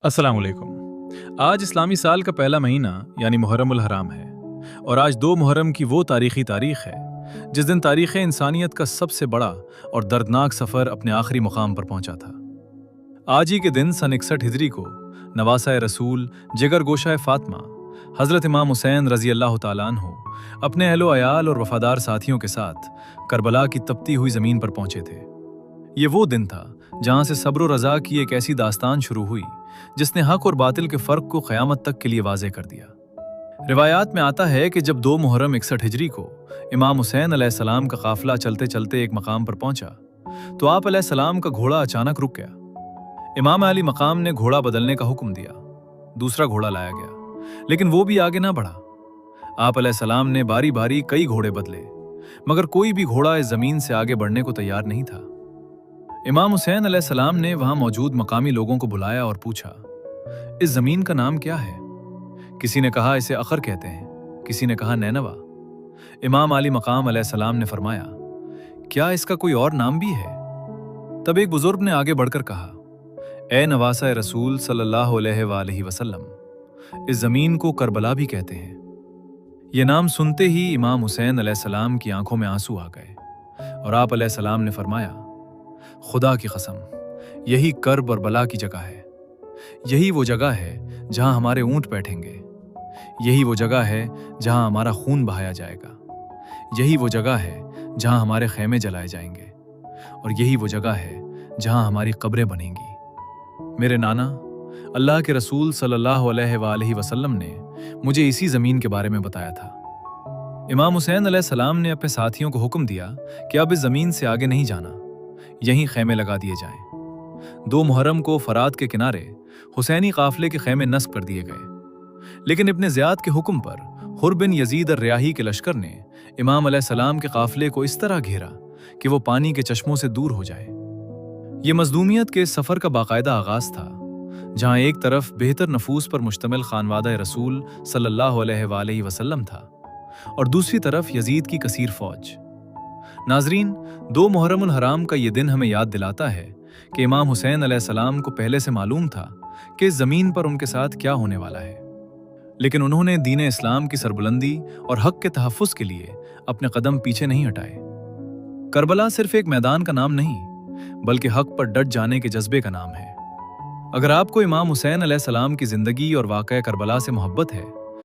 अस्सलाम वालेकुम। आज इस्लामी साल का पहला महीना यानी मुहर्रम उल हराम है और आज 2 मुहर्रम की वो तारीखी तारीख है जिस दिन तारीख़ इंसानियत का सबसे बड़ा और दर्दनाक सफ़र अपने आखिरी मुकाम पर पहुंचा था। आज ही के दिन सन 61 हिजरी को नवासा रसूल जिगर गोशा फातिमा हज़रत इमाम हुसैन रज़ी अल्लाह ताला अन्हु अपने अहलो अयाल और वफादार साथियों के साथ करबला की तपती हुई ज़मीन पर पहुंचे थे। ये वो दिन था जहां से सब्र और रज़ा की एक ऐसी दास्तान शुरू हुई जिसने हक और बातिल के फ़र्क को क़यामत तक के लिए वाज़े कर दिया। रिवायात में आता है कि जब 2 मुहर्रम 61 हिजरी को इमाम हुसैन अलैहिस्सलाम का काफ़िला चलते चलते एक मकाम पर पहुंचा तो आप अलैहिस्सलाम का घोड़ा अचानक रुक गया। इमाम अली मकाम ने घोड़ा बदलने का हुक्म दिया। दूसरा घोड़ा लाया गया लेकिन वो भी आगे ना बढ़ा। आप अलैहिस्सलाम ने बारी बारी कई घोड़े बदले मगर कोई भी घोड़ा इस ज़मीन से आगे बढ़ने को तैयार नहीं था। इमाम हुसैन अलैहिस्सलाम ने वहां मौजूद मकामी लोगों को बुलाया और पूछा, इस जमीन का नाम क्या है? किसी ने कहा इसे अखर कहते हैं, किसी ने कहा नैनवा। इमाम अली मकाम अलैहिस्सलाम ने फरमाया, क्या इसका कोई और नाम भी है? तब एक बुजुर्ग ने आगे बढ़कर कहा, ए नवासा रसूल सल्लल्लाहु अलैहि वसल्लम, इस जमीन को करबला भी कहते हैं। यह नाम सुनते ही इमाम हुसैन अलैहिस्सलाम की आंखों में आंसू आ गए और आप अलैहिस्सलाम ने फरमाया, खुदा की कसम, यही कर्ब और बला की जगह है। यही वो जगह है जहां हमारे ऊंट बैठेंगे। यही वो जगह है जहां हमारा खून बहाया जाएगा। यही वो जगह है जहां हमारे खैमे जलाए जाएंगे और यही वो जगह है जहां हमारी कब्रें बनेंगी। मेरे नाना अल्लाह के रसूल सल्लल्लाहु अलैहि वसल्लम ने मुझे इसी ज़मीन के बारे में बताया था। इमाम हुसैन अलैहिस्सलाम ने अपने साथियों को हुक्म दिया कि अब इस ज़मीन से आगे नहीं जाना, यहीं खैमे लगा दिए जाएं। 2 मुहर्रम को फरात के किनारे हुसैनी काफिले के खैमे नस्ब कर दिए गए लेकिन इब्ने ज़ियाद के हुक्म पर हुर बिन यजीद अर्रियाही के लश्कर ने इमाम अलैहिस्सलाम के काफिले को इस तरह घेरा कि वो पानी के चश्मों से दूर हो जाए। ये मजलूमियत के सफ़र का बाकायदा आगाज था जहां एक तरफ बेहतर नफूस पर मुश्तमिल खानवादा रसूल सल्लल्लाहु अलैहि वसल्लम था और दूसरी तरफ यजीद की कसीर फौज। नाजरीन, 2 मुहर्रम उल हराम का ये दिन हमें याद दिलाता है कि इमाम हुसैन अलैहिस्सलाम को पहले से मालूम था कि इस ज़मीन पर उनके साथ क्या होने वाला है, लेकिन उन्होंने दीन इस्लाम की सरबुलंदी और हक के तहफ़्फ़ुज़ के लिए अपने कदम पीछे नहीं हटाए। करबला सिर्फ एक मैदान का नाम नहीं बल्कि हक पर डट जाने के जज्बे का नाम है। अगर आपको इमाम हुसैन अलैहिस्सलाम की ज़िंदगी और वाक़या करबला से मोहब्बत है